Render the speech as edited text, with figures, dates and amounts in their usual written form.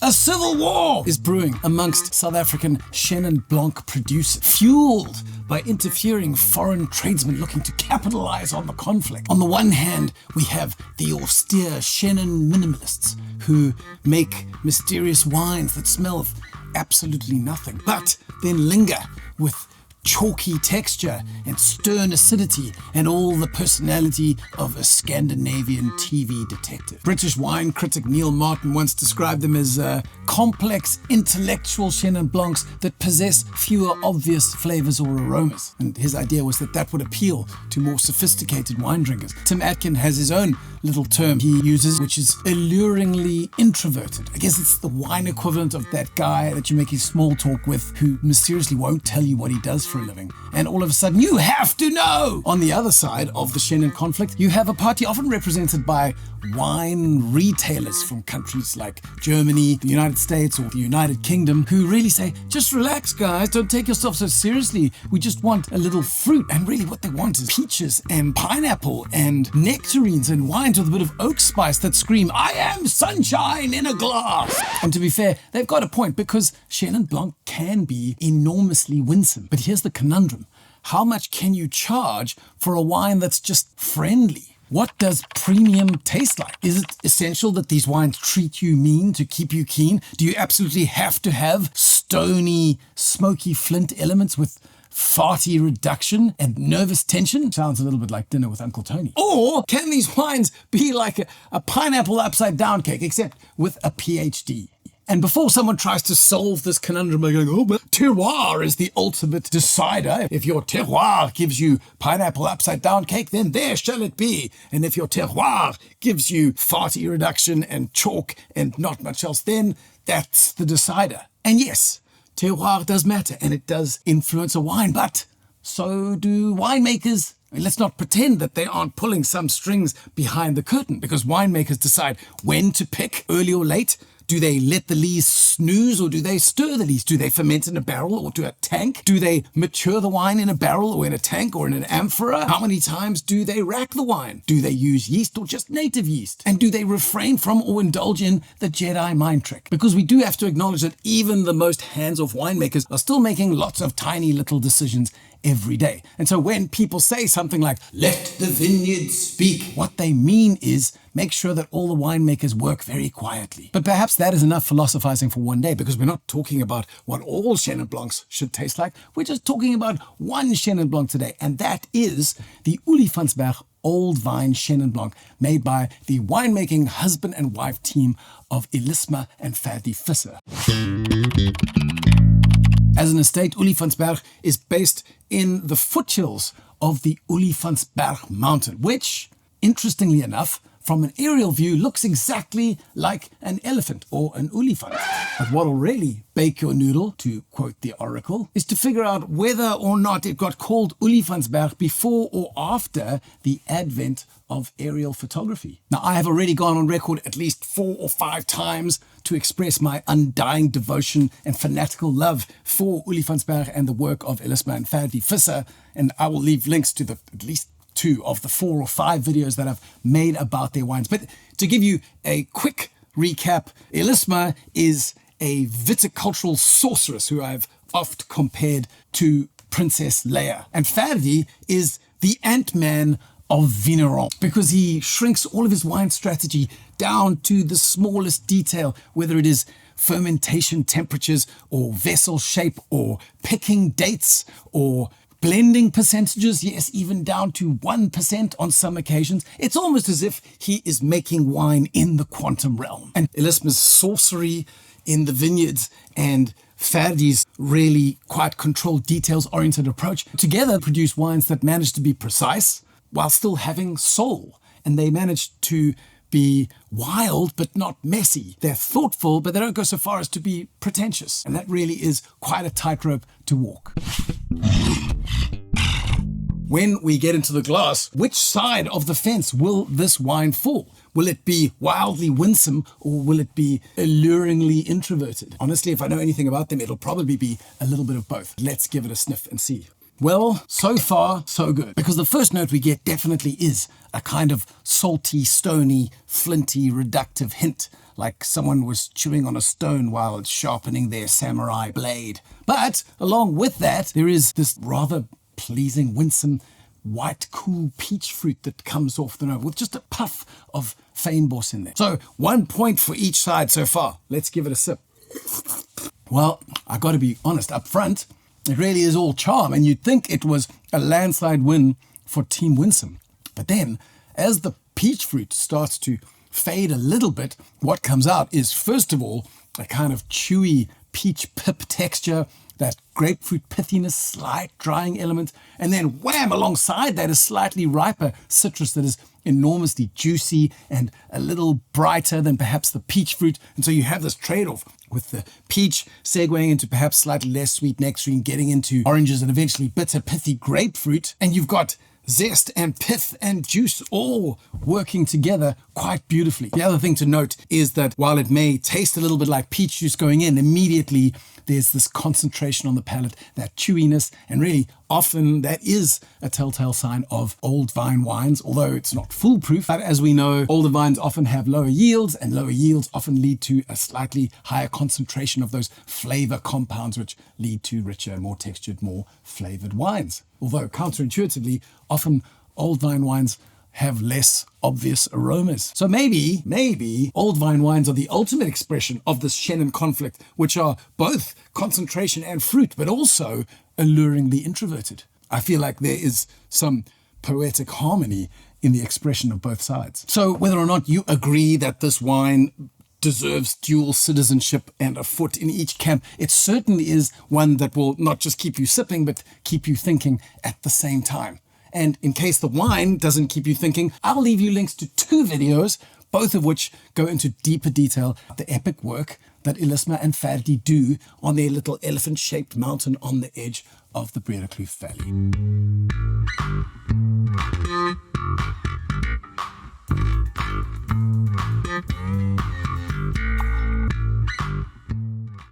A civil war is brewing amongst South African Chenin Blanc producers, fueled by interfering foreign tradesmen looking to capitalize on the conflict. On the one hand, we have the austere Chenin minimalists who make mysterious wines that smell of absolutely nothing, but then linger with chalky texture and stern acidity and all the personality of a Scandinavian TV detective. British wine critic Neil Martin once described them as complex intellectual Chenin Blancs that possess fewer obvious flavors or aromas. And his idea was that would appeal to more sophisticated wine drinkers. Tim Atkin has his own little term he uses, which is alluringly introverted. I guess it's the wine equivalent of that guy that you're making small talk with who mysteriously won't tell you what he does for a living. And all of a sudden, you have to know! On the other side of the Chenin conflict, you have a party often represented by wine retailers from countries like Germany, the United States, or the United Kingdom, who really say, just relax, guys, don't take yourself so seriously. We just want a little fruit. And really what they want is peaches and pineapple and nectarines and wines with a bit of oak spice that scream, I am sunshine in a glass. And to be fair, they've got a point, because Chenin Blanc can be enormously winsome. But here's the conundrum. How much can you charge for a wine that's just friendly? What does premium taste like? Is it essential that these wines treat you mean to keep you keen? Do you absolutely have to have stony, smoky flint elements with farty reduction and nervous tension? Sounds a little bit like dinner with Uncle Tony. Or can these wines be like a pineapple upside down cake, except with a PhD? And before someone tries to solve this conundrum by going, oh, but terroir is the ultimate decider. If your terroir gives you pineapple upside down cake, then there shall it be. And if your terroir gives you farty reduction and chalk and not much else, then that's the decider. And yes, terroir does matter and it does influence a wine, but so do winemakers. I mean, let's not pretend that they aren't pulling some strings behind the curtain, because winemakers decide when to pick, early or late. Do they let the lees snooze or do they stir the lees? Do they ferment in a barrel or to a tank? Do they mature the wine in a barrel or in a tank or in an amphora? How many times do they rack the wine? Do they use yeast or just native yeast? And do they refrain from or indulge in the Jedi mind trick? Because we do have to acknowledge that even the most hands-off winemakers are still making lots of tiny little decisions every day. And so when people say something like, let the vineyard speak, what they mean is make sure that all the winemakers work very quietly. But perhaps that is enough philosophizing for one day, because we're not talking about what all Chenin Blancs should taste like. We're just talking about one Chenin Blanc today, and that is the Olifantsberg Old Vine Chenin Blanc, made by the winemaking husband and wife team of Elizme and Ferdi Visser. As an estate, Olifantsberg is based in the foothills of the Olifantsberg mountain, which, interestingly enough, from an aerial view, looks exactly like an elephant or an olifant. But what'll really bake your noodle, to quote the oracle, is to figure out whether or not it got called Olifantsberg before or after the advent of aerial photography. Now, I have already gone on record at least 4 or 5 times to express my undying devotion and fanatical love for Olifantsberg and the work of Elizme and Ferdi Visser, and I will leave links to at least 2 of the 4 or 5 videos that I've made about their wines. But to give you a quick recap, Elizme is a viticultural sorceress who I've oft compared to Princess Leia. And Ferdi is the Ant-Man of vigneron, because he shrinks all of his wine strategy down to the smallest detail, whether it is fermentation temperatures or vessel shape or picking dates or blending percentages, yes, even down to 1% on some occasions. It's almost as if he is making wine in the quantum realm. And Elizme's sorcery in the vineyards and Ferdi's really quite controlled, details-oriented approach together produce wines that manage to be precise while still having soul. And they manage to be wild but not messy. They're thoughtful, but they don't go so far as to be pretentious. And that really is quite a tightrope to walk. When we get into the glass, which side of the fence will this wine fall? Will it be wildly winsome or will it be alluringly introverted? Honestly, if I know anything about them, it'll probably be a little bit of both. Let's give it a sniff and see. Well, so far, so good. Because the first note we get definitely is a kind of salty, stony, flinty, reductive hint, like someone was chewing on a stone while sharpening their samurai blade. But along with that, there is this rather pleasing, winsome, white, cool peach fruit that comes off the nose with just a puff of fynbos in there. So 1 point for each side so far. Let's give it a sip. Well, I got to be honest up front, it really is all charm, and you'd think it was a landslide win for Team Winsome. But then, as the peach fruit starts to fade a little bit, what comes out is, first of all, a kind of chewy peach pip texture, that grapefruit pithiness, slight drying element, and then wham, alongside that is slightly riper citrus that is enormously juicy and a little brighter than perhaps the peach fruit. And so you have this trade-off with the peach segueing into perhaps slightly less sweet nectarine, getting into oranges and eventually bitter, pithy grapefruit. And you've got zest and pith and juice all working together quite beautifully. The other thing to note is that while it may taste a little bit like peach juice going in, immediately there's this concentration on the palate, that chewiness, and really often that is a telltale sign of old vine wines, although it's not foolproof. But as we know, older vines often have lower yields, and lower yields often lead to a slightly higher concentration of those flavor compounds, which lead to richer, more textured, more flavored wines. Although counterintuitively, often old vine wines have less obvious aromas. So maybe old vine wines are the ultimate expression of this Chenin conflict, which are both concentration and fruit, but also alluringly introverted. I feel like there is some poetic harmony in the expression of both sides. So whether or not you agree that this wine deserves dual citizenship and a foot in each camp, it certainly is one that will not just keep you sipping, but keep you thinking at the same time. And in case the wine doesn't keep you thinking, I'll leave you links to 2 videos, both of which go into deeper detail the epic work that Elizme and Ferdi do on their little elephant-shaped mountain on the edge of the Breedekloof Valley.